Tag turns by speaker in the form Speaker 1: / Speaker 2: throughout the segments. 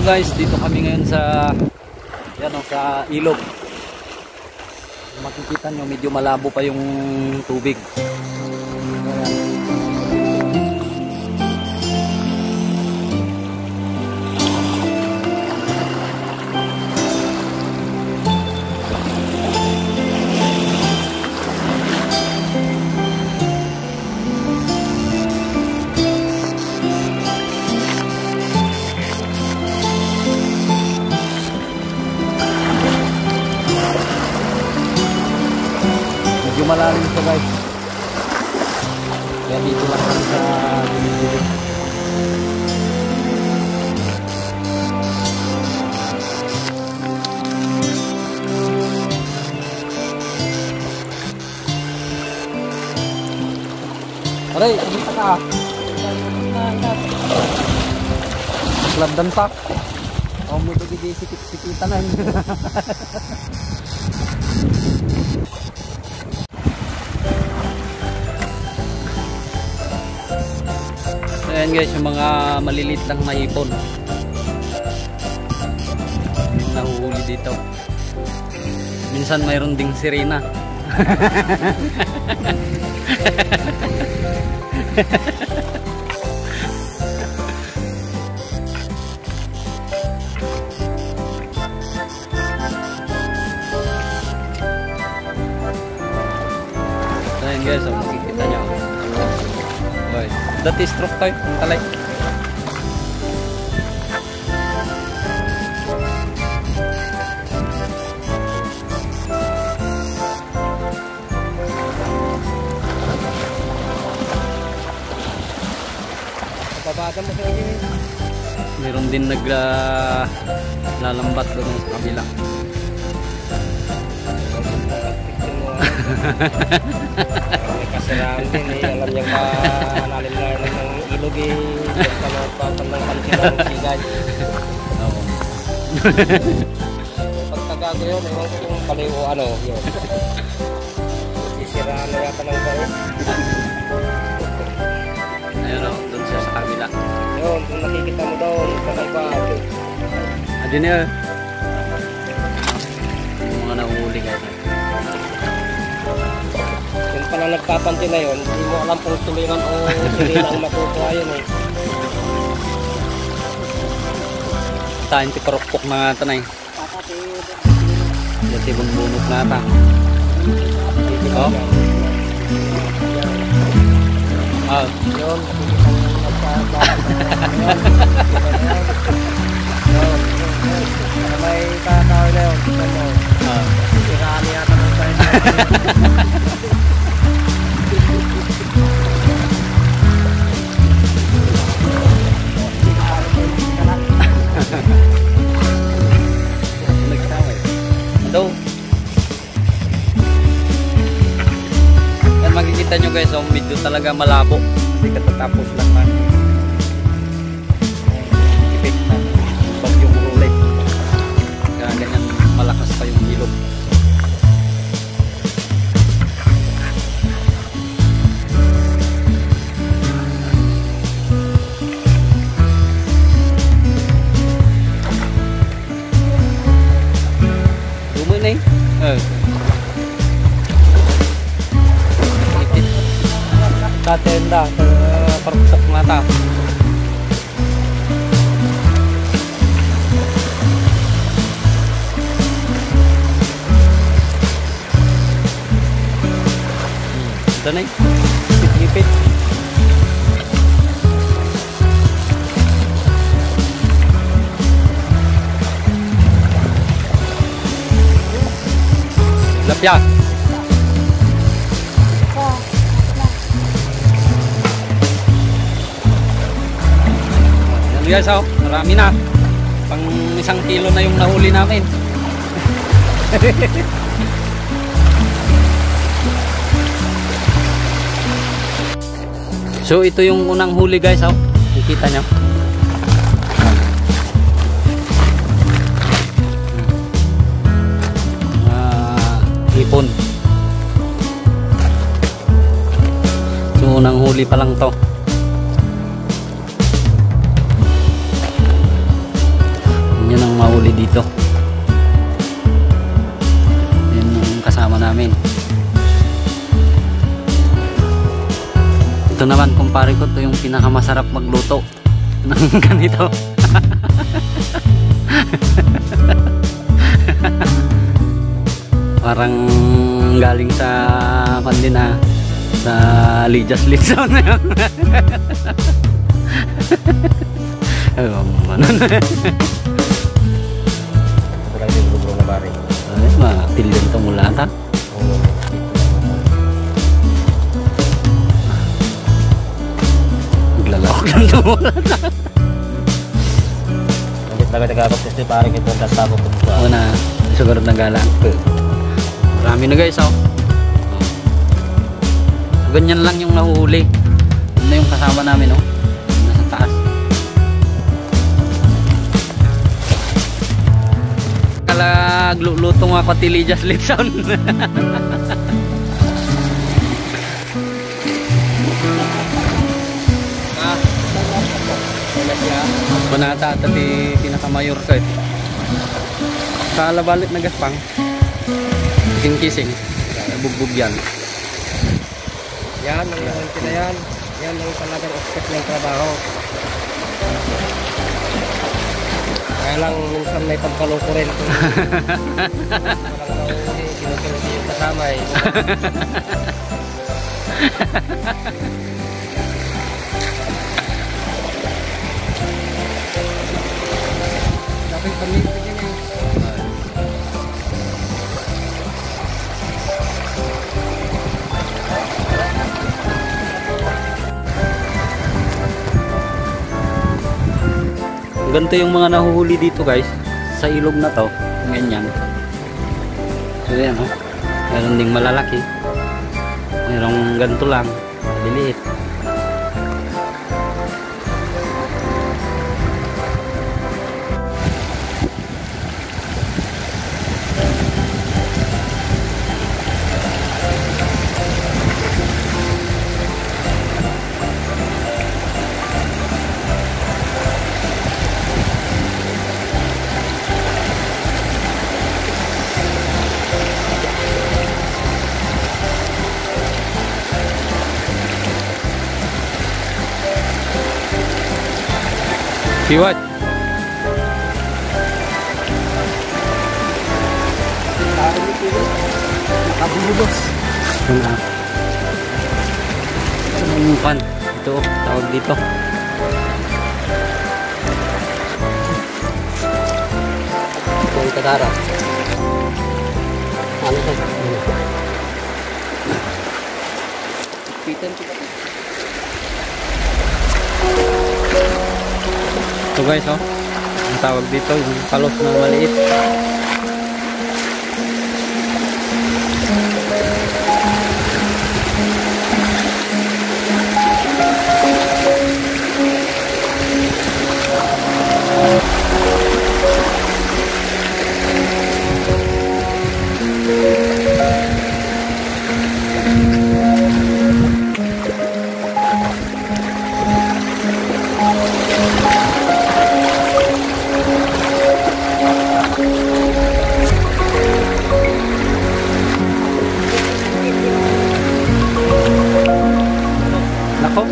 Speaker 1: guys, dito kami ngayon sa sa ilog. Makikita nyo medyo malabo pa yung tubig. Malalim ito guys, kaya dito lang kami sa gilid-gilid. Aray, kumita ka labdan pa mo ito gigi sikit-sikitan na. Ayan guys, yung mga maliliit lang na ipon yung nahuhuli dito. Minsan mayroon ding sirena. Ayan guys, makikita nyo. Dati stroke tayo, ang talay.
Speaker 2: Napabata mo sa inyo.
Speaker 1: Meron din naglalambat doon sa kabila.
Speaker 2: Kasiraan din eh, alam niyang malalim-lalim ng ilog eh, pagpapandang ng sigay.
Speaker 1: Oo.
Speaker 2: Pagkagago yun, ewan ko kung paliw o ano yun. Sisiraan na yata ng bayo.
Speaker 1: Ayun o, doon siya sa kabila.
Speaker 2: Yun, kung nakikita mo doon, sa kalbag.
Speaker 1: Adyan niya. Yung mga nahuli guys.
Speaker 2: Yung pala nagpapanti na yun, hindi mo alam kung tulingan o sirina ang makukuha yun eh.
Speaker 1: Tain ti parokpok na tanay. Dati bunbunok na ata. Oh. Ah,
Speaker 2: yun, may kakawin na yun. Siraan yata ng bayo.
Speaker 1: Ito. Yan makikita nyo guys, medyo talaga malabo. Hindi katatapos lang man. Effect na bagyong Rolek. Kaya ganyan malakas pa yung ilog. Tatenda parukpok mata. Ito na ipit-ipit. Lapya. Yan guys, oh, marami na. Pang 1 kilo na yung nahuli namin. So ito yung unang huli guys, oh. Nakikita nyo. Hipon. So unang huli pa lang to. nahuli dito. Yan yung kasama namin. Ito naman kumpare ko, ito yung pinakamasarap magluto ng ganito. Parang galing sa Pandina, sa Lijas Litson.
Speaker 2: Ito lang yung grupo na bari.
Speaker 1: Ay, mapilyan ito mula ata. Maglalawak lang ito mula ata.
Speaker 2: Nagit lang nagkakapos ni pare kito ang tasabo ko.
Speaker 1: Oo na, sugarod na galang. Marami na guys, oh. So, ganyan lang yung nahuhuli. Yun na yung kasama namin, oh. Nasa taas. Kalaglulutong ako Tilijas Litson. Banata at pinakamayor ka eh. Kalabalik na gaspang. Kising-kising. Bugbog yan.
Speaker 2: Yan, ang yung na yan. Yan ang talagang aspect ng trabaho. Kaya lang minsan may pagkaloko rin. Walang nauuli, ginugulo yung kasama eh. Dapat pamilya din eh.
Speaker 1: Ganito yung mga nahuhuli dito guys, sa ilog na to, ganyan. So yan, oh. Meron ding malalaki, merong ganito lang, maliliit. See what?
Speaker 2: Nakabulubos.
Speaker 1: Ang pan. Ito, tawag dito.
Speaker 2: Ito yung kadara. Ano ito? Pitan kita.
Speaker 1: Ito guys, oh. Ang tawag dito, yung palos na maliit. Nako.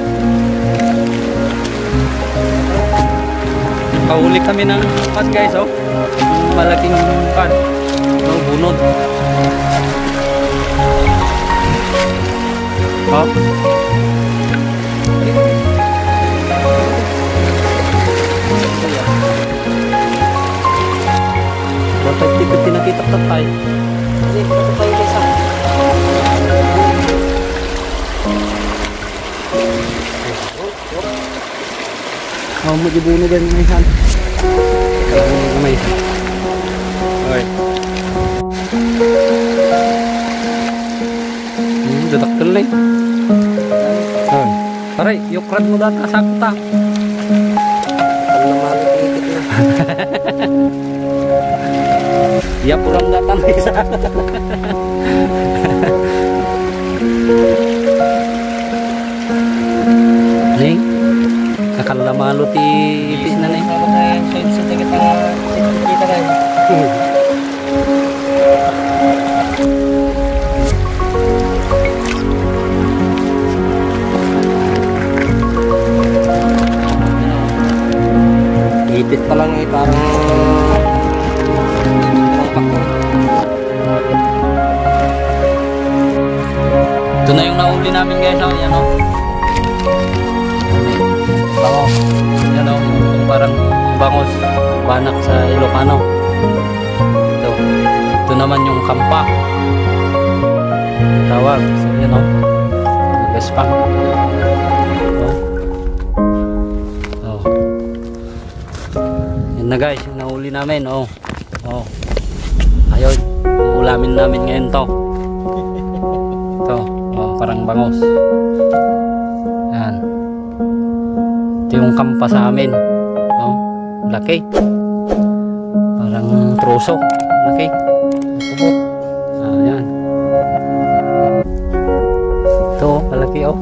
Speaker 1: Kahuli kami ng pan guys, oh. Malaking pan. No, bunod. Oh. Bakit di ko pinakita-tatay?
Speaker 2: Hindi, ito pa yung isa.
Speaker 1: Oh, mag-ibuno din may san. Kaya may isa. Okay. Dadaktal na eh. Oh. Paray, yukran mo dati asako ta.
Speaker 2: Ang naman itikit na.
Speaker 1: Iya pulang datang bisa. Ning, kakal na malo ti ipis na ning.
Speaker 2: Sama tayo sa dagat ng kita rin.
Speaker 1: Ito na yung nahuli namin guys. Oh, yan oh. Bangos. Yan oh. Yung parang bangos. Banak sa Ilocano. Ito. Ito naman yung kampa. Tawag. So, yan oh. Gaspa. Oh. Yan na guys. Yung nahuli namin. Oh. Oh. Ayun. Uulamin namin ngayon to. Ito. Oh, parang bangos. Yan. Ito yung kampa sa amin. Oh, laki. Parang troso. Laki. Yan. Ito, malaki oh.